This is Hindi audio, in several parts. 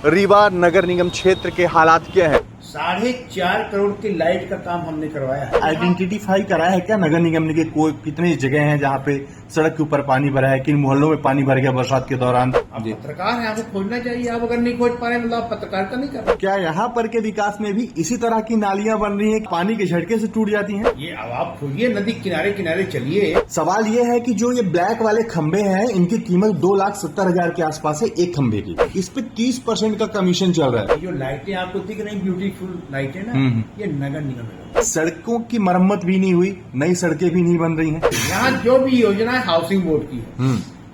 रीवा नगर निगम क्षेत्र के हालात क्या है। 4.5 करोड़ की लाइट का काम हमने करवाया है। आइडेंटिफाई कराया है क्या नगर निगम ने कि कोई कितनी जगह हैं जहाँ पे सड़क के ऊपर पानी भरा है, किन मोहल्लों में पानी भर गया बरसात के दौरान। आप पत्रकार हैं, आपको खोजना चाहिए। आप अगर नहीं खोज पा रहे मतलब आप पत्रकारिता नहीं कर रहे। क्या यहाँ पर के विकास में भी इसी तरह की नालियां बन रही हैं, पानी के झटके से टूट जाती हैं? ये अब आप खोजिए, नदी किनारे किनारे चलिए। सवाल ये है कि जो ये ब्लैक वाले खंबे हैं इनकी कीमत 2,70,000 के आसपास है एक खंबे की। इस पे 30% का कमीशन चल रहा है। जो लाइटें आपको दिख रही ब्यूटीफुल लाइटें ना, ये नगर निगम है। सड़कों की मरम्मत भी नहीं हुई, नई सड़कें भी नहीं बन रही हैं। यहाँ जो भी योजना है हाउसिंग बोर्ड की है।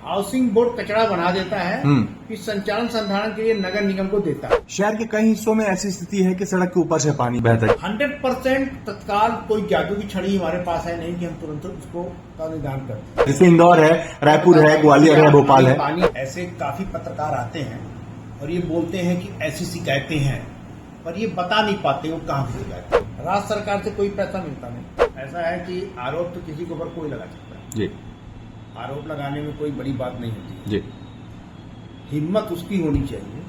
हाउसिंग बोर्ड कचरा बना देता है, फिर संचालन संधारण के लिए नगर निगम को देता है। शहर के कई हिस्सों में ऐसी स्थिति है कि सड़क के ऊपर से पानी बहता है। 100% तत्काल कोई जादू की छड़ी हमारे पास है नहीं कि हम तुरंत उसको का निदान करते हैं। जैसे इंदौर है, रायपुर है, ग्वालियर है, भोपाल है। पानी ऐसे काफी पत्रकार आते हैं और ये बोलते हैं कि ऐसी शिकायतें हैं, पर ये बता नहीं पाते वो कहाँ से जाते। राज्य सरकार से कोई पैसा मिलता नहीं। ऐसा है कि आरोप तो किसी के ऊपर कोई लगा सकता है जी। आरोप लगाने में कोई बड़ी बात नहीं होती जी। हिम्मत उसकी होनी चाहिए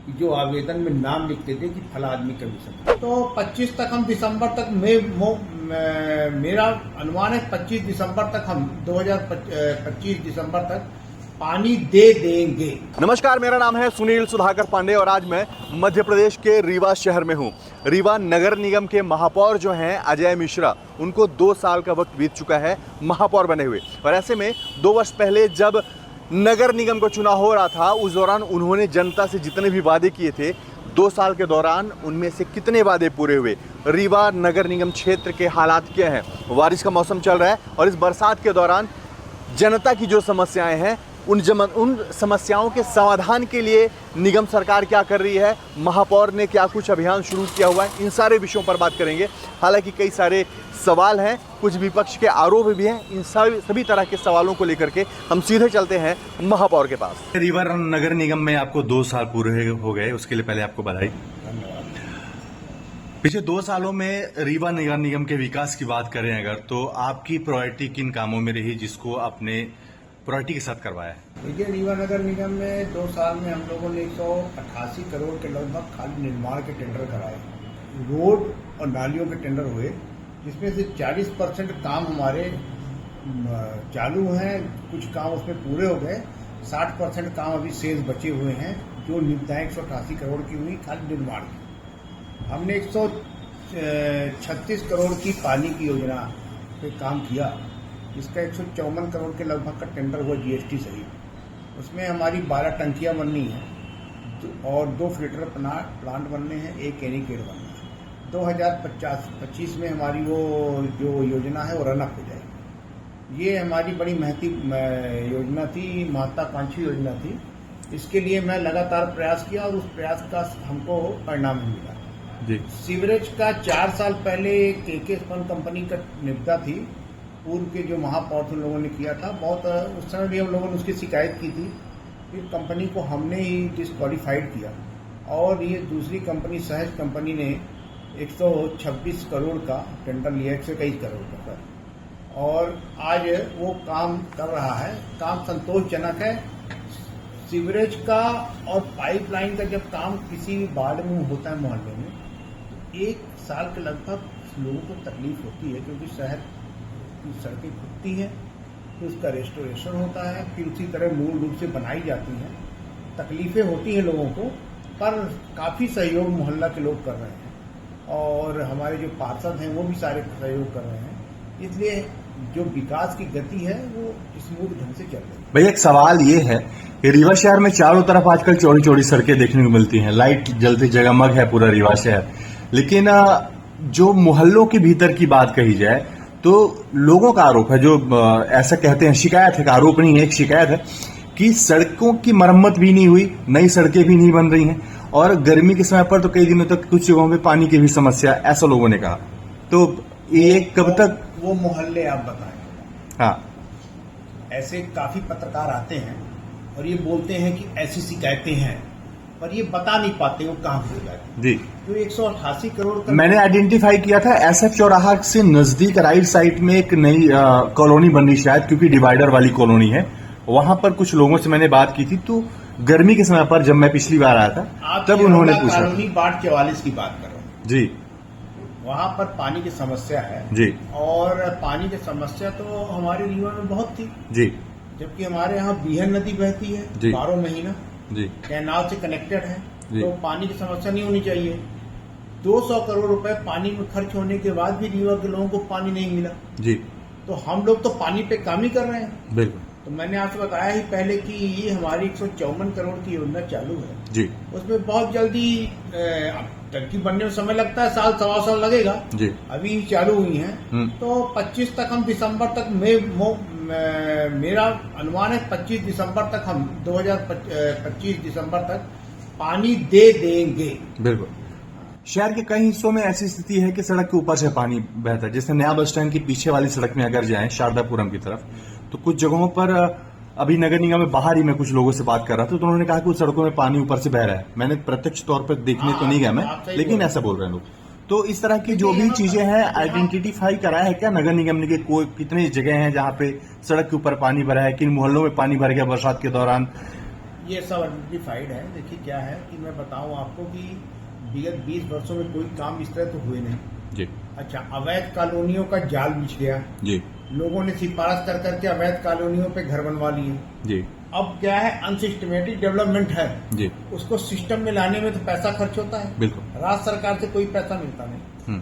कि जो आवेदन में नाम लिखते थे कि फला आदमी कमीशन। तो 25 तक हम दिसंबर तक मेरा अनुमान है 25 दिसंबर तक हम 2025 दिसंबर तक पानी दे देंगे। नमस्कार, मेरा नाम है सुनील सुधाकर पांडे और आज मैं मध्य प्रदेश के रीवा शहर में हूँ। रीवा नगर निगम के महापौर जो हैं अजय मिश्रा, उनको 2 साल का वक्त बीत चुका है महापौर बने हुए। और ऐसे में 2 वर्ष पहले जब नगर निगम का चुनाव हो रहा था उस दौरान उन्होंने जनता से जितने भी वादे किए थे 2 साल के दौरान उनमें से कितने वादे पूरे हुए। रीवा नगर निगम क्षेत्र के हालात क्या हैं। बारिश का मौसम चल रहा है और इस बरसात के दौरान जनता की जो समस्याएं हैं उन समस्याओं के समाधान के लिए निगम सरकार क्या कर रही है, महापौर ने क्या कुछ अभियान शुरू किया हुआ है, इन सारे विषयों पर बात करेंगे। हालांकि कई सारे सवाल हैं, कुछ विपक्ष के आरोप भी हैं। इन सभी तरह के सवालों को लेकर के हम सीधे चलते हैं महापौर के पास। रीवा नगर निगम में आपको 2 साल पूरे हो गए, उसके लिए पहले आपको बधाई। पिछले 2 सालों में रीवा नगर निगम के विकास की बात करें अगर, तो आपकी प्रायोरिटी किन कामों में रही जिसको आपने प्रायोरिटी के साथ करवाया है? देखिए, रीवा नगर निगम में 2 साल में हम लोगों ने 188 करोड़ के लगभग खाली निर्माण के टेंडर कराए। रोड और नालियों के टेंडर हुए, जिसमें से 40% काम हमारे चालू हैं, कुछ काम उसमें पूरे हो गए। 60% काम अभी शेष बचे हुए हैं, जो निविदाएं 188 करोड़ की हुई खाली निर्माण की। हमने 136 करोड़ की पानी की योजना पे काम किया, इसका 154 करोड़ के लगभग का टेंडर हुआ जीएसटी सहित। उसमें हमारी 12 टंकियां बननी है और 2 फिल्टर प्लांट बनने हैं, 1 एनीकेट बनना है। 2025 में हमारी वो जो योजना है वो रनअप हो जाएगी। ये हमारी बड़ी महती योजना थी, महत्वाकांक्षी योजना थी। इसके लिए मैं लगातार प्रयास किया और उस प्रयास का हमको परिणाम मिला जी। सीवरेज का 4 साल पहले केके स्पन कंपनी का निविदा थी, पूर्व के जो महापौर थे लोगों ने किया था। बहुत उस समय भी हम लोगों ने उसकी शिकायत की थी। फिर कंपनी को हमने ही डिस्क्वालीफाइड किया और ये दूसरी कंपनी सहज कंपनी ने 126 करोड़ का टेंडर लिया, 121 करोड़ का सर। और आज वो काम कर रहा है, काम संतोषजनक है। सीवरेज का और पाइपलाइन का जब काम किसी भी वार्ड में होता है मोहल्ले में, 1 साल के लगभग लोगों को तकलीफ होती है, क्योंकि शहर की सड़कें खुदती हैं, फिर उसका रेस्टोरेशन होता है, फिर उसी तरह मूल रूप से बनाई जाती हैं। तकलीफें होती हैं लोगों को, पर काफ़ी सहयोग मोहल्ला के लोग कर रहे हैं और हमारे जो पार्षद हैं वो भी सारे सहयोग कर रहे हैं। इसलिए जो विकास की गति है वो स्मूथ ढंग से चल रही है। भैया, एक सवाल ये है कि रीवा शहर में चारों तरफ आजकल चौड़ी चौड़ी सड़कें देखने को मिलती हैं, लाइट जलती जगमग है पूरा रीवा शहर। लेकिन जो मोहल्लों के भीतर की बात कही जाए तो लोगों का आरोप है, जो ऐसा कहते हैं, शिकायत है, आरोप नहीं है, एक शिकायत है कि सड़कों की मरम्मत भी नहीं हुई, नई सड़कें भी नहीं बन रही हैं और गर्मी के समय पर तो कई दिनों तक कुछ जगहों में पानी की भी समस्या, ऐसा लोगों ने कहा। तो ये कब तक वो मोहल्ले आप बताएं। हाँ, ऐसे काफी पत्रकार आते हैं और ये बोलते हैं कि ऐसी शिकायतें हैं, पर ये बता नहीं पाते वो कहाँ से जाते जी। तो 188 करोड़ का मैंने आइडेंटिफाई किया था SF चौराहा से नजदीक राइट साइड में एक नई कॉलोनी बन रही शायद, क्योंकि डिवाइडर वाली कॉलोनी है। वहां पर कुछ लोगों से मैंने बात की थी तो गर्मी के समय पर जब मैं पिछली बार आया था आप तब उन्होंने पूछा था। कॉलोनी वार्ड 44 की बात कर रहा हूँ। जी वहाँ पर पानी की समस्या है जी और पानी की समस्या तो हमारे रीवा में बहुत थी, जी जबकि हमारे यहाँ बीहन नदी बहती है जी। 12 महीना, जी कैनाल से कनेक्टेड है, जी। तो पानी की समस्या नहीं होनी चाहिए। 200 करोड़ रुपए पानी में खर्च होने के बाद भी रीवा के लोगों को पानी नहीं मिला, जी तो हम लोग तो पानी पे काम ही कर रहे हैं। बिल्कुल तो मैंने आपसे बताया ही पहले कि ये हमारी 154 करोड़ की योजना चालू है, जी उसमें बहुत जल्दी टंकी बनने में समय लगता है, साल सवा साल लगेगा, जी अभी चालू हुई है। तो 25 तक हम दिसंबर तक मेरा अनुमान है 25 दिसंबर तक हम 2025 दिसंबर तक पानी दे देंगे। बिल्कुल। शहर के कई हिस्सों में ऐसी स्थिति है कि सड़क के ऊपर से पानी बहता है। जैसे नया बस स्टैंड की पीछे वाली सड़क में अगर जाएं शारदापुरम की तरफ, तो कुछ जगहों पर अभी नगर निगम में बाहर ही मैं कुछ लोगों से बात कर रहा था, तो उन्होंने कहा कि कुछ सड़कों में पानी ऊपर से बह रहा है। मैंने प्रत्यक्ष तौर पर देखने तो नहीं गया मैं, लेकिन ऐसा बोल रहे हैं लोग। तो इस तरह की जो भी चीजें हैं आइडेंटिफाई करा है क्या नगर निगम ने कि कोई कितनी जगह हैं जहां पे सड़क के ऊपर पानी भरा है, किन मोहल्लों में पानी भर गया बरसात के दौरान? ये सब आइडेंटिफाइड है। देखिए क्या है कि मैं बताऊं आपको कि विगत 20 वर्षों में कोई काम इस तरह तो हुए नहीं। जी अच्छा, अवैध कॉलोनियों का जाल बिछ गया, जी लोगों ने सिफारिश कर करके अवैध कॉलोनियों पे घर बनवा लिए। जी अब क्या है, अनसिस्टमेटिक डेवलपमेंट है, जी उसको सिस्टम में लाने में तो पैसा खर्च होता है। बिल्कुल। राज्य सरकार से कोई पैसा मिलता नहीं,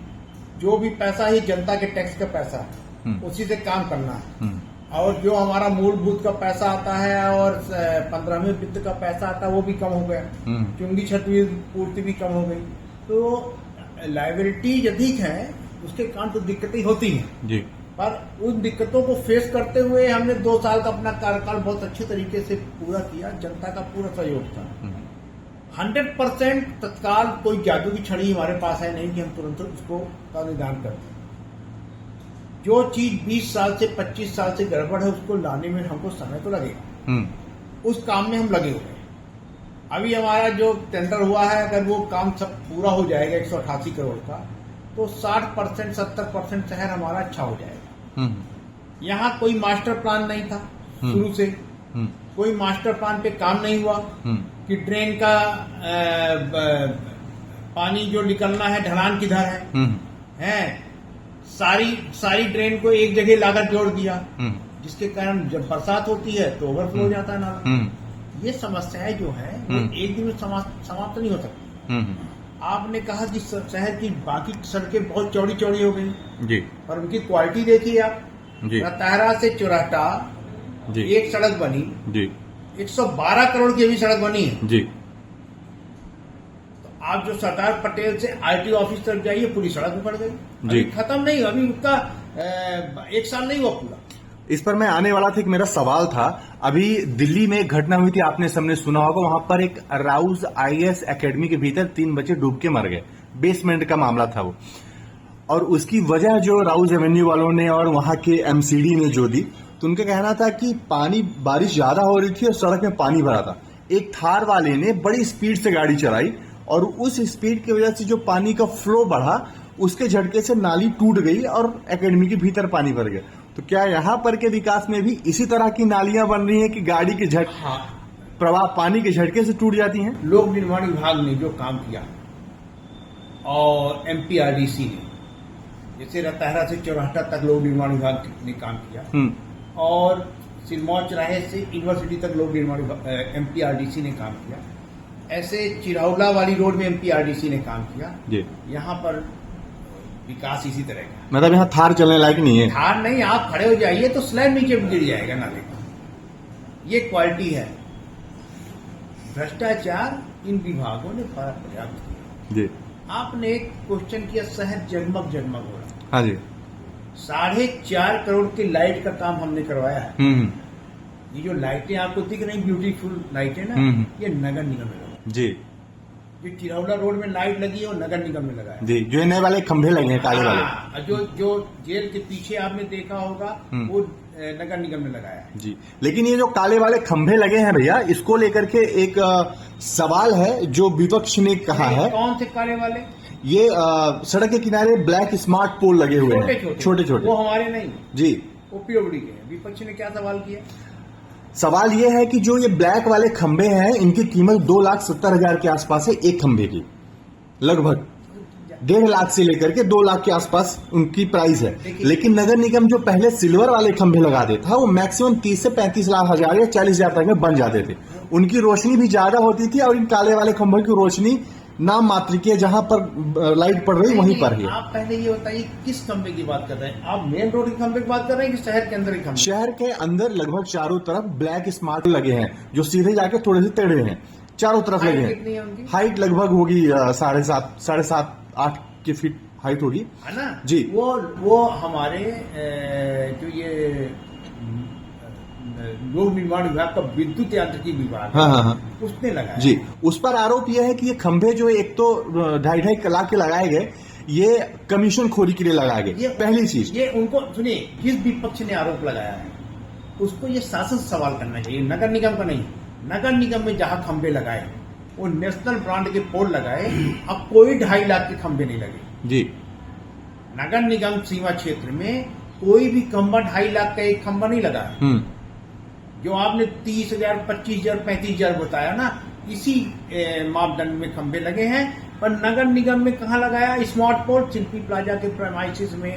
जो भी पैसा ही जनता के टैक्स का पैसा है, उसी से काम करना है। और जो हमारा मूलभूत का पैसा आता है और 15वें वित्त का पैसा आता है वो भी कम हो गया, चुंगी छठी पूर्ति भी कम हो गई। तो लायबिलिटी अधिक है, उसके कारण तो दिक्कतें होती हैं जी। पर उन दिक्कतों को फेस करते हुए हमने 2 साल का अपना कार्यकाल बहुत अच्छे तरीके से पूरा किया। जनता का पूरा सहयोग था, 100% तत्काल। कोई जादू की छड़ी हमारे पास है नहीं कि हम तुरंत उसको का निदान करते। जो चीज 20 साल से 25 साल से गड़बड़ है उसको लाने में हमको समय तो लगेगा, उस काम में हम लगे हुए हैं। अभी हमारा जो टेंडर हुआ है, अगर वो काम सब पूरा हो जाएगा 188 करोड़ का, तो 60% 70% शहर हमारा अच्छा हो जाएगा। यहाँ कोई मास्टर प्लान नहीं था शुरू से, कोई मास्टर प्लान पे काम नहीं हुआ कि ड्रेन का पानी जो निकलना है ढलान किधर है, सारी ड्रेन को एक जगह लाकर जोड़ दिया, जिसके कारण जब बरसात होती है तो ओवरफ्लो हो जाता है नाला। ये समस्याएं जो है वो एक दिन में समाप्त नहीं हो सकती। आपने कहा कि शहर की बाकी सड़कें बहुत चौड़ी चौड़ी हो गई जी, पर उनकी क्वालिटी देखिए आप। जी रतहरा से चौराटा जी एक सड़क बनी जी 112 करोड़ की अभी सड़क बनी है। जी। तो आप जो सरदार पटेल से आईटी ऑफिस तक जाइए, पूरी सड़क में पड़ गई, जी। अभी खत्म नहीं, अभी उसका 1 साल नहीं हुआ पूरा। इस पर मैं आने वाला था, एक मेरा सवाल था। अभी दिल्ली में एक घटना हुई थी, आपने सबने सुना होगा। वहां पर एक राउज आईएएस एकेडमी के भीतर 3 बच्चे डूब के मर गए। बेसमेंट का मामला था वो, और उसकी वजह जो राउज एवेन्यू वालों ने और वहां के एमसीडी ने जो दी, तो उनका कहना था कि पानी, बारिश ज्यादा हो रही थी और सड़क में पानी भरा था। एक थार वाले ने बड़ी स्पीड से गाड़ी चलाई और उस स्पीड की वजह से जो पानी का फ्लो बढ़ा, उसके झटके से नाली टूट गई और एकेडमी के भीतर पानी भर गया। तो क्या यहाँ पर के विकास में भी इसी तरह की नालियां बन रही हैं कि गाड़ी के प्रवाह पानी के झटके से टूट जाती हैं? लोक निर्माण विभाग ने जो काम किया और एमपीआरडीसी ने, जैसे रतहरा से चौराहा तक लोक निर्माण विभाग ने काम किया और सिरमौर चौराहे से यूनिवर्सिटी तक लोक निर्माण एमपीआरडीसी ने काम किया, ऐसे चिरौला वाली रोड में एमपीआरडीसी ने काम किया। जी। यहाँ पर विकास इसी तरह का, मतलब यहाँ थार चलने लायक नहीं है। थार नहीं, आप खड़े हो जाइए तो स्लैब नीचे गिर जाएगा नाले का। ये क्वालिटी है। भ्रष्टाचार इन विभागों ने पर्याप्त किया। जी। आपने एक क्वेश्चन किया, शहर जगमग जगमग हो रहा। हाँ जी। 4.5 करोड़ की लाइट का काम हमने करवाया है। ये जो लाइटें आपको दिख रही, ब्यूटीफुल लाइटें ना, ये नगर निगम में लगा। जी। जो चिरौला रोड में लाइट लगी है वो नगर निगम में लगा है। जी, जो नए वाले खंभे लगे हैं काले वाले, जो जेल के पीछे आपने देखा होगा वो नगर निगम ने लगाया है। जी। लेकिन ये जो काले वाले खंभे लगे हैं भैया, इसको लेकर के एक सवाल है जो विपक्ष ने कहा है। कौन से काले वाले? ये सड़क के किनारे ब्लैक स्मार्ट पोल लगे हुए हैं, छोटे छोटे। वो हमारे नहीं जी, वो पीओडी के हैं। विपक्ष ने क्या सवाल किया? सवाल ये है कि जो ये ब्लैक वाले खंबे हैं इनकी कीमत 2,70,000 के आसपास है, एक खंबे की लगभग 1.5 लाख से लेकर के 2 लाख के आसपास उनकी प्राइस है। लेकिन नगर निगम जो पहले सिल्वर वाले खंभे लगाते था वो मैक्सिमम 30 से 35 लाख हजार या 40,000 तक में बन जाते थे। उनकी रोशनी भी ज्यादा होती थी और इन काले वाले खंभों की रोशनी नाम मात्र की है, जहां पर लाइट पड़ रही वहीं पर ही है। आप पहले ये बताइए किस खंबे की बात कर रहे हैं? आप मेन रोड के खंबे की बात कर रहे हैं कि शहर के अंदर ही खंबे? शहर के अंदर लगभग चारों तरफ ब्लैक स्मार्ट लगे हैं जो सीधे जाके थोड़े से टेढ़े हैं, चारों तरफ लगे हैं। हाइट लगभग होगी 7.5-8 की फीट हाइट होगी, है ना जी। वो हमारे जो ये लोक निर्माण विभाग का विद्युत यांत्रिकी विभाग हाँ। उसने लगाया जी। उस पर आरोप यह है कि ये खंभे जो एक तो 2.5 लाख के लगाए गए, ये कमीशन खोरी के लिए लगाए गए। पहली चीज ये उनको सुनिए, जिस विपक्ष ने आरोप लगाया है उसको ये शासन से सवाल करना चाहिए, नगर निगम का नहीं। नगर निगम में जहां खंभे लगाए वो नेशनल ब्रांड के पोल लगाए, अब कोई 2.5 लाख के खंभे नहीं लगे जी। नगर निगम सीमा क्षेत्र में कोई भी खंभा 2.5 लाख का एक खंभा नहीं लगा। जो आपने 30,000, 25,000, 35,000 बताया ना, इसी मापदंड में खंभे लगे हैं। पर नगर निगम में कहाँ लगाया? स्मार्ट पोल शिल्पी प्लाजा के प्रेमाइसिस में,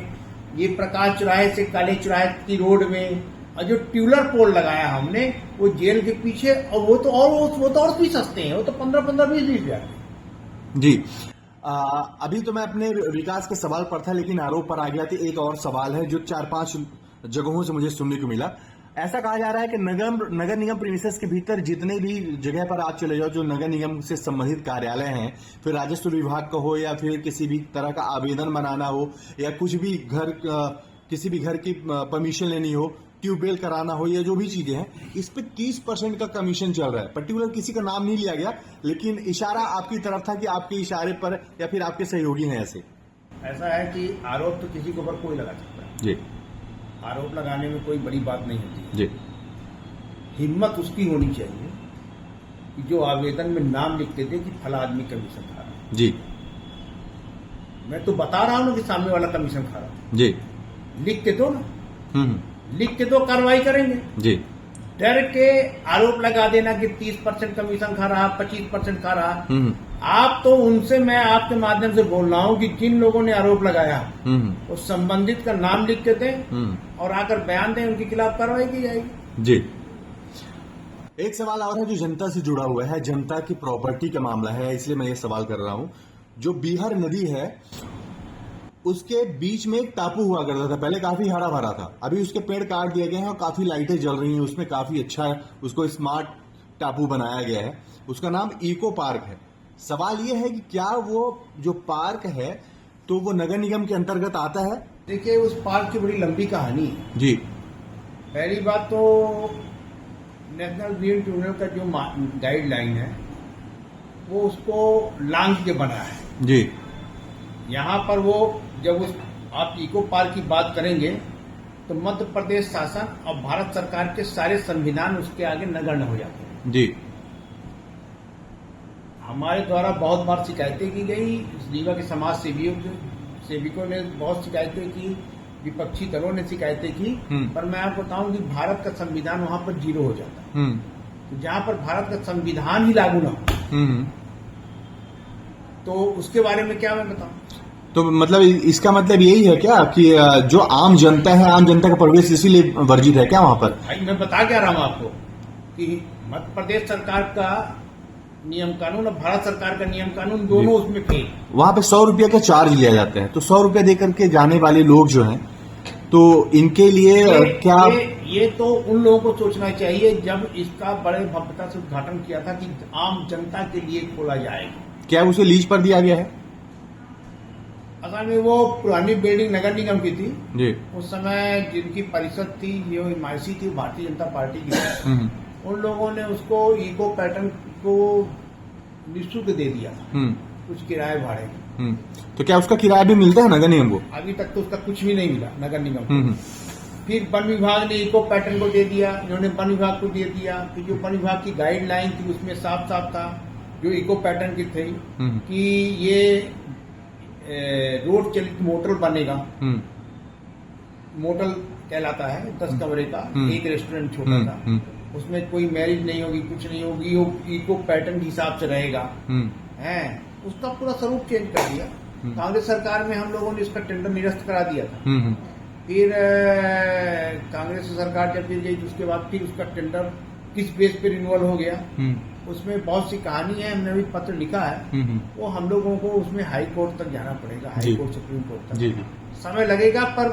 ये प्रकाश चौराहे से काले चौराहे की रोड में, और जो ट्यूलर पोल लगाया हमने वो जेल के पीछे, और वो तो और भी सस्ते हैं, वो तो 15-20 हजार। जी। अभी तो मैं अपने विकास के सवाल पर था लेकिन आरोप पर आ गया था। एक और सवाल है जो 4-5 जगहों से मुझे सुनने को मिला। ऐसा कहा जा रहा है कि नगर निगम प्रीमिसेस के भीतर जितने भी जगह पर आप चले जाओ जो नगर निगम से संबंधित कार्यालय हैं, फिर राजस्व विभाग का हो या फिर किसी भी तरह का आवेदन बनाना हो या कुछ भी किसी भी घर की परमिशन लेनी हो, ट्यूबवेल कराना हो या जो भी चीजें हैं, इस पे 30% का कमीशन चल रहा है। पर्टिकुलर किसी का नाम नहीं लिया गया लेकिन इशारा आपकी तरफ था कि आपके इशारे पर या फिर आपके सहयोगी हैं ऐसे। ऐसा है कि आरोप तो किसी के ऊपर कोई लगा सकता है जी। आरोप लगाने में कोई बड़ी बात नहीं होती है जी। हिम्मत उसकी होनी चाहिए कि जो आवेदन में नाम लिखते थे कि फला आदमी कमीशन खा रहा है। जी। मैं तो बता रहा हूं कि सामने वाला कमीशन खा रहा है। जी। लिख के दो ना, लिख के दो, कार्रवाई करेंगे। जी। डर के आरोप लगा देना कि 30% कमीशन खा रहा, 25% खा रहा। आप तो उनसे, मैं आपके माध्यम से बोल रहा हूं कि जिन लोगों ने आरोप लगाया वो संबंधित का नाम लिख के दें और आकर बयान दें, उनके खिलाफ कार्रवाई की जाएगी। जी। एक सवाल और है जो जनता से जुड़ा हुआ है, जनता की प्रॉपर्टी का मामला है, इसलिए मैं ये सवाल कर रहा हूं। जो बीहर नदी है उसके बीच में एक टापू हुआ करता था, पहले काफी हरा भरा था, अभी उसके पेड़ काट दिए गए हैं और काफी लाइटें जल रही हैं उसमें, काफी अच्छा है, उसको स्मार्ट टापू बनाया गया है, उसका नाम इको पार्क है। सवाल यह है कि क्या वो जो पार्क है तो वो नगर निगम के अंतर्गत आता है? देखिए, उस पार्क की बड़ी लंबी कहानी है जी। पहली बात तो नेशनल ग्रीन ट्रिब्यूनल का जो गाइडलाइन है वो उसको लांघ के बना है। जी। यहाँ पर वो जब आप इको पार्क की बात करेंगे तो मध्य प्रदेश शासन और भारत सरकार के सारे संविधान उसके आगे नगण्य हो जाते हैं। जी। हमारे द्वारा बहुत बार शिकायतें की गई, रीवा के समाज सेविकों ने बहुत शिकायतें की, विपक्षी दलों ने शिकायतें की, पर मैं आपको बताऊं कि भारत का संविधान वहां पर 0 हो जाता है। तो जहां पर भारत का संविधान ही लागू ना हो तो उसके बारे में क्या मैं बताऊं? तो मतलब इसका मतलब यही है क्या कि जो आम जनता है, आम जनता का प्रवेश इसीलिए वर्जित है क्या वहां पर? भाई मैं बता क्या रहा हूं आपको कि मध्य प्रदेश सरकार का नियम कानून और भारत सरकार का नियम कानून दोनों उसमें फेल। वहां पे 100 रुपया का चार्ज लिया जाता है, तो 100 रुपया देकर के जाने वाले लोग जो हैं तो इनके लिए क्या ये तो उन लोगों को सोचना चाहिए जब इसका बड़े भव्यता से उद्घाटन किया था कि आम जनता के लिए खोला जाएगा। क्या उसे लीज पर दिया गया है? असल में वो पुरानी बिल्डिंग नगर निगम की थी जी। उस समय जिनकी परिषद थी, जो एमआईसी थी, भारतीय जनता पार्टी की, उन लोगों ने उसको इको पैटर्न को निःशुल्क दे दिया कुछ किराए भाड़े। तो क्या उसका किराया भी मिलता है नगर निगम को? अभी तक तो उसका कुछ भी नहीं मिला नगर निगम को। फिर वन विभाग ने इको पैटर्न को दे दिया, इन्होंने वन विभाग को दे दिया। फिर जो वन विभाग की गाइडलाइन थी उसमें साफ साफ था जो इको पैटर्न की थी कि ये रोड चलित मोटल बनेगा। मोटल कहलाता है 10 कमरे का एक रेस्टोरेंट छोटा सा, उसमें कोई मैरिज नहीं होगी, कुछ नहीं होगी, वो इको पैटर्न के हिसाब से रहेगा है। उसका पूरा स्वरूप चेंज कर दिया। कांग्रेस सरकार में हम लोगों ने इसका टेंडर निरस्त करा दिया था। फिर कांग्रेस सरकार जब गिर गई तो उसके बाद फिर उसका टेंडर किस बेस पे रिन्यूअल हो गया, उसमें बहुत सी कहानी है। हमने भी पत्र लिखा है, वो हम लोगों को उसमें हाई कोर्ट तक जाना पड़ेगा, हाई कोर्ट सुप्रीम कोर्ट तक समय लगेगा, पर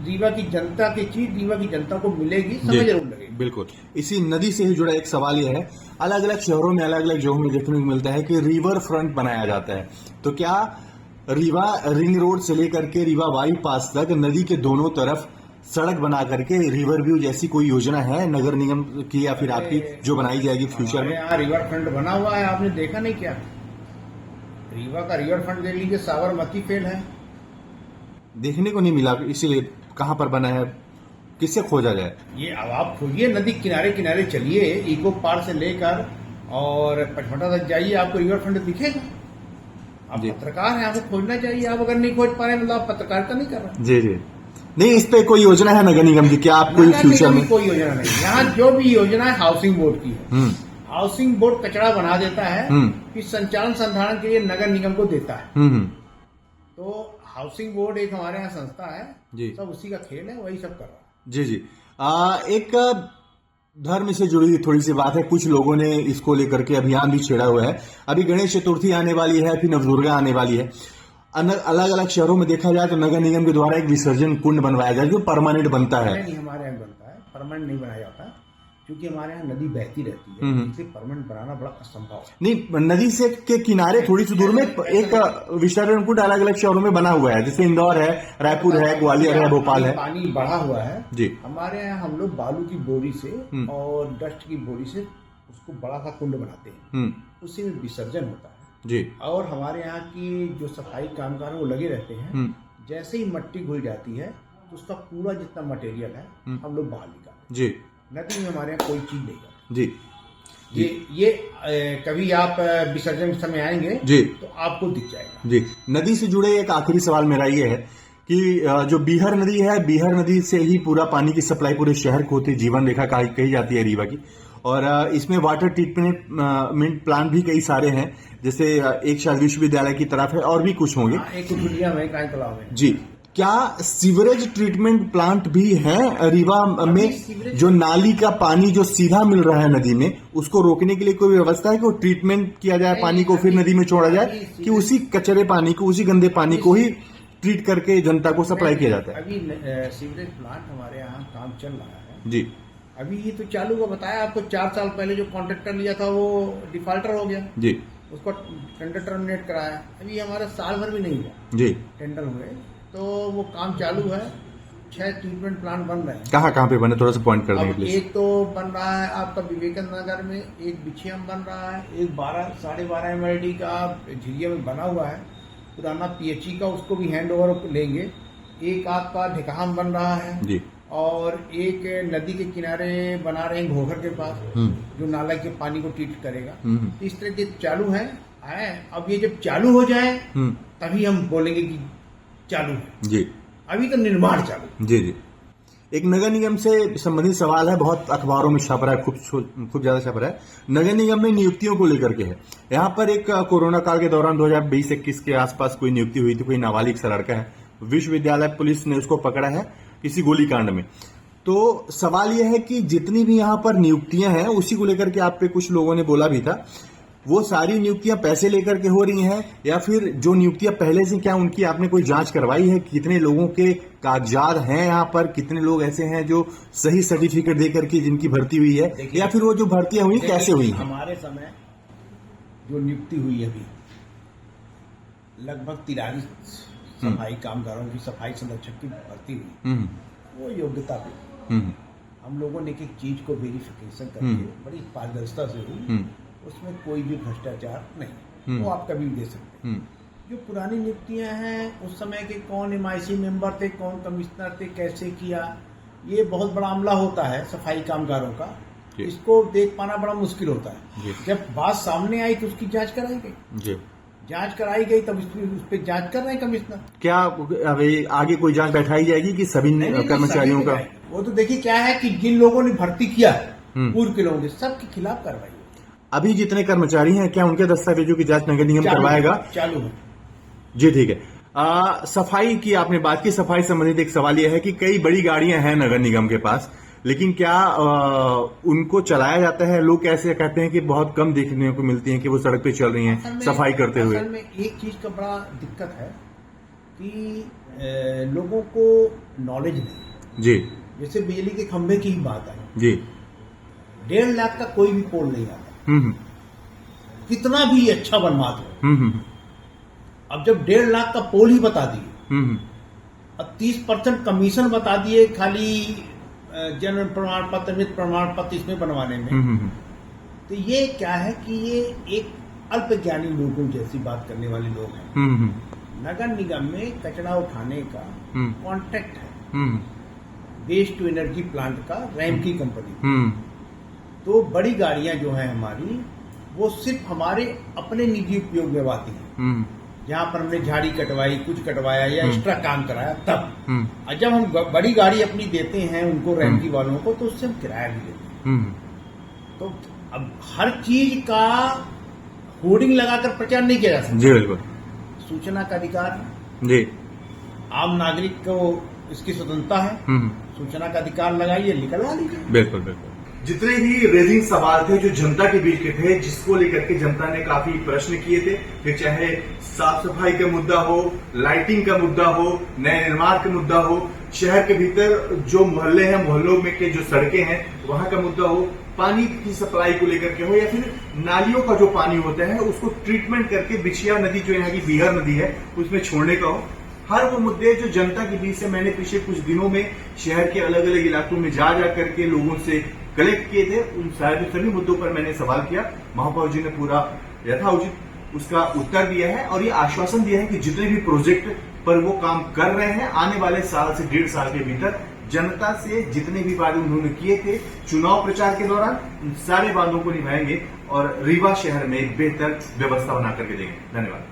रीवा की जनता की चीज रीवा की जनता को मिलेगी, समय जरूर लगेगी। बिल्कुल। इसी नदी से ही जुड़ा एक सवाल यह है, अलग अलग शहरों में अलग अलग जगहों में देखने को मिलता है कि रिवर फ्रंट बनाया जाता है, तो क्या रीवा रिंग रोड से लेकर के रीवा बाईपास तक नदी के दोनों तरफ सड़क बना करके रिवर व्यू जैसी कोई योजना है नगर निगम की या फिर आपकी जो बनाई जाएगी फ्यूचर में? यहाँ रिवर फ्रंट बना हुआ है, आपने देखा नहीं क्या? रीवा का रिवर फ्रंट देख लीजिए, साबरमती फेल है, देखने को नहीं मिला, इसीलिए कहाँ पर बना है, किससे खोजा जाए? ये अब आप खोजिए, नदी किनारे किनारे चलिए, इको पार्क से लेकर और पचमढ़ा तक जाइए, आपको रिवर फ्रंट दिखेगा। आप पत्रकार हैं, आपको खोजना चाहिए। आप अगर नहीं खोज पा रहे हैं मतलब आप पत्रकारिता नहीं कर रहे। जी जी, नहीं इस पे कोई योजना है नगर निगम की क्या? आप कोई फ्यूचर में? कोई योजना नहीं, यहाँ जो भी योजना है हाउसिंग बोर्ड की है। हाउसिंग बोर्ड कचरा बना देता है, फिर संचालन संधारण के लिए नगर निगम को देता है। तो हाउसिंग बोर्ड एक हमारे यहाँ संस्था है जी, सब उसी का खेल है, वही सब कर रहा है। जी जी। एक धर्म से जुड़ी हुई थोड़ी सी बात है, कुछ लोगों ने इसको लेकर के अभियान भी छेड़ा हुआ है। अभी गणेश चतुर्थी आने वाली है, फिर नवदुर्गा आने वाली है। अलग अलग शहरों में देखा जाए तो नगर निगम के द्वारा एक विसर्जन कुंड बनवाया जाए जो परमानेंट बनता है। नहीं, हमारे यहाँ बनता है, परमानेंट नहीं बनाया जाता, क्योंकि हमारे यहाँ नदी बहती रहती है, इसे परमानेंट बनाना बड़ा असंभव है। नहीं, नदी से के किनारे थोड़ी सी दूर में एक विसर्जन कुंड अलग अलग शहरों में बना हुआ है, जैसे इंदौर है, रायपुर है, ग्वालियर है, भोपाल है। पानी बढ़ा हुआ है जी। हमारे यहाँ हम लोग बालू की बोरी से और डस्ट की बोरी से उसको बड़ा सा कुंड बनाते हैं, उसी में विसर्जन होता है जी। और हमारे यहाँ की जो सफाई कामगार वो लगे रहते हैं, जैसे ही मिट्टी घुल जाती है तो उसका पूरा जितना मटेरियल है हम लोग बाहर निकालते जी। नदी में हमारे यहाँ कोई चीज नहीं जाती जी। ये कभी आप विसर्जन के समय आएंगे जी तो आपको दिख जाएगा जी। नदी से जुड़े एक आखिरी सवाल मेरा ये है कि जो बीहर नदी है, बीहर नदी से ही पूरा पानी की सप्लाई पूरे शहर को होती है, जीवन रेखा कही जाती है रीवा की, और इसमें वाटर ट्रीटमेंट प्लांट भी कई सारे हैं, जैसे एक शायद विश्वविद्यालय की तरफ है और भी कुछ होंगे, एक कुटिया में, काय तालाब में जी। क्या सीवरेज ट्रीटमेंट प्लांट भी है रीवा में? जो नाली का पानी जो सीधा मिल रहा है नदी में, उसको रोकने के लिए कोई व्यवस्था है कि वो ट्रीटमेंट किया जाए, पानी को फिर नदी में छोड़ा जाए, कि उसी कचरे पानी को, उसी गंदे पानी को ही ट्रीट करके जनता को सप्लाई किया जाता है? अभी सीवरेज प्लांट हमारे यहाँ काम चल रहा है जी। अभी ये तो चालू का बताया आपको, 4 साल पहले जो कॉन्ट्रैक्टर लिया था वो डिफॉल्टर हो गया जी, उसको टेंडर टर्मिनेट कराया। अभी हमारा साल भर भी नहीं हुआ जी टेंडर हुए, तो वो काम चालू है। 6 ट्रीटमेंट प्लांट बन रहे हैं। कहाँ पे बने, थोड़ा सा पॉइंट कर देंगे प्लीज। एक तो बन रहा है आपका विवेकानंद नगर में, एक बिछिया में बन रहा है, एक 12.5 MLD का झिरिया में बना हुआ है, पुराना PHE का, उसको भी हैंड ओवर लेंगे। एक आपका ढिकाहा में बन रहा है जी, और एक नदी के किनारे बना रहे हैं घोघर के पास, जो नाला के पानी को ट्रीट करेगा। इस तरह के चालू है। अब ये जब चालू हो जाए तभी हम बोलेंगे कि चालू है जी, अभी तो निर्माण चालू जी जी। एक नगर निगम से संबंधित सवाल है, बहुत अखबारों में छप रहा है, खूब ज्यादा छप रहा है। नगर निगम में नियुक्तियों को लेकर के है, यहाँ पर एक कोरोना काल के दौरान 2020-21 के आसपास कोई नियुक्ति हुई थी, कोई नाबालिग सा लड़का है, विश्वविद्यालय पुलिस ने उसको पकड़ा है किसी गोलीकांड में। तो सवाल यह है कि जितनी भी यहाँ पर नियुक्तियां हैं, उसी को लेकर के आप पे कुछ लोगों ने बोला भी था, वो सारी नियुक्तियां पैसे लेकर के हो रही हैं, या फिर जो नियुक्तियां पहले से, क्या उनकी आपने कोई जांच करवाई है? कितने लोगों के कागजात हैं यहाँ पर, कितने लोग ऐसे हैं जो सही सर्टिफिकेट देकर के जिनकी भर्ती हुई है, या फिर वो जो भर्तियां हुई कैसे हुई हैं? हमारे समय जो नियुक्ति हुई अभी लगभग 43 सफाई कामगारों की, सफाई संरक्षक की भर्ती हुई, वो योग्यता पे हम लोगों ने एक चीज को वेरिफिकेशन करके बड़ी पारदर्शिता से हुई, उसमें कोई भी भ्रष्टाचार नहीं, वो आप कभी भी दे सकते हैं। जो पुरानी नियुक्तियां हैं, उस समय के कौन MIC मेंबर थे, कौन कमिश्नर थे, कैसे किया, ये बहुत बड़ा मामला होता है सफाई कामगारों का, इसको देख पाना बड़ा मुश्किल होता है। जब बात सामने आई तो उसकी जांच कराई गई, जांच कराई गई, तब उस पर जांच कर रहे हैं कमिश्नर। क्या अभी आगे कोई जांच बैठाई जाएगी कि सभी कर्मचारियों का? वो तो देखिए क्या है कि जिन लोगों ने भर्ती किया पूर्व के लोगों के सबके खिलाफ कार्रवाई होगी। अभी जितने कर्मचारी हैं क्या उनके दस्तावेजों की जांच नगर निगम करवाएगा? चालू है। जी ठीक है। सफाई की आपने बात की, सफाई संबंधित एक सवाल यह है कि कई बड़ी गाड़ियां हैं नगर निगम के पास, लेकिन क्या उनको चलाया जाता है? लोग ऐसे कहते हैं कि बहुत कम देखने को मिलती हैं कि वो सड़क पे चल रही हैं सफाई करते हुए। असल में एक चीज का बड़ा दिक्कत है कि लोगों को नॉलेज नहीं। जी। जैसे बिजली के खंभे की ही बात है जी। 1.5 लाख का कोई भी पोल नहीं आता, कितना भी अच्छा बनवा दो। अब जब 1.5 लाख का पोल ही बता दिए और 30% कमीशन बता दिए खाली जन्म प्रमाण पत्र, मृत्यु प्रमाण पत्र इसमें बनवाने में, तो ये क्या है कि ये एक अल्पज्ञानी लोगों जैसी बात करने वाले लोग हैं। नगर निगम में कचरा उठाने का कॉन्ट्रैक्ट है वेस्ट टू एनर्जी प्लांट का, रैम की कंपनी। तो बड़ी गाड़ियां जो हैं हमारी, वो सिर्फ हमारे अपने निजी उपयोग में आती हैं। जहां पर हमने झाड़ी कटवाई, कुछ कटवाया या एक्स्ट्रा काम कराया तब। और जब हम बड़ी गाड़ी अपनी देते हैं उनको, रैंकी वालों को, तो उससे हम किराया भी देते हैं। तो अब हर चीज का होर्डिंग लगाकर प्रचार नहीं किया जा सकता। जी बिल्कुल। सूचना का अधिकार है जी, आम नागरिक को, इसकी स्वतंत्रता है। सूचना का अधिकार लगाइए, निकलवा लीजिए। बिल्कुल बिल्कुल। जितने भी रेजिंग सवाल थे जो जनता के बीच के थे, जिसको लेकर के जनता ने काफी प्रश्न किए थे, फिर चाहे साफ सफाई का मुद्दा हो, लाइटिंग का मुद्दा हो, नए निर्माण का मुद्दा हो, शहर के भीतर जो मोहल्ले हैं, मोहल्लों में के जो सड़कें हैं वहां का मुद्दा हो, पानी की सप्लाई को लेकर के हो, या फिर नालियों का जो पानी होता है उसको ट्रीटमेंट करके बिछिया नदी जो यहाँ की बीहर नदी है उसमें छोड़ने का हो, हर वो मुद्दे जो जनता के बीच से मैंने पिछले कुछ दिनों में शहर के अलग अलग इलाकों में जा करके लोगों से कलेक्ट किए थे, उन सभी मुद्दों पर मैंने सवाल किया। महापौर जी ने पूरा यथाउचित उसका उत्तर दिया है और ये आश्वासन दिया है कि जितने भी प्रोजेक्ट पर वो काम कर रहे हैं, आने वाले साल से 1.5 साल के भीतर जनता से जितने भी वादे उन्होंने किए थे चुनाव प्रचार के दौरान, उन सारे वादों को निभाएंगे और रीवा शहर में एक बेहतर व्यवस्था बना करके देंगे। धन्यवाद।